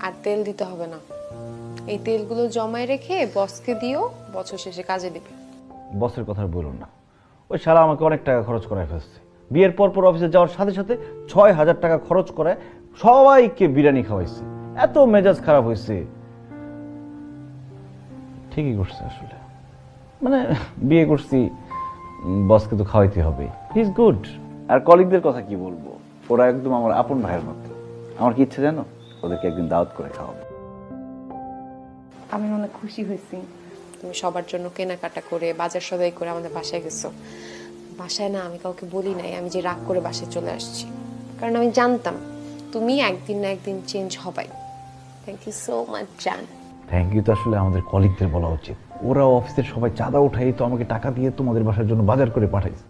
আর তেল দিতে হবে না। এই তেলগুলো জমায় রেখে বসকে দিও, বছর শেষে কাজে দিবে। বসের কথা বলুন না, ওই শালা আমাকে অনেক টাকা খরচ করায় ফেলছে। বিয়ের পর পর অফিসে যাওয়ার সাথে সাথে 6,000 টাকা খরচ করে সবাইকে বিরিয়ানি খাওয়াইছে। এত মেজাজ খারাপ হয়েছে। ঠিকই করছে আসলে, মানে বিয়ে করছি, বসকে তো খাওয়াইতে হবে। He is good. আর কলিগদের কথা কি বলবো, ওরা একদম আমার আপন ভাইয়ের মতো। আমার কি ইচ্ছে জানো, ওদেরকে একদিন দাওয়াত করে খাওয়াবো। আমি অনেক খুশি হয়েছি তুমি সবার জন্য কেনাকাটা করে বাজার সদাই করে আমাদের বাসায় গেছো। বাসায় না আমি কাউকে বলি নাই, আমি যে রাগ করে বাসায় চলে আসছি, কারণ আমি জানতাম তুমি একদিন না একদিন চেঞ্জ হবাই। থ্যাংক ইউ সো মাচ জান। থ্যাংক ইউ তো আসলে আমাদের কলিগদের বলা উচিত। ওরা অফিসের সবাই চাঁদা উঠাই তো আমাকে টাকা দিয়ে তোমাদের বাসার জন্য বাজার করে পাঠাইছে।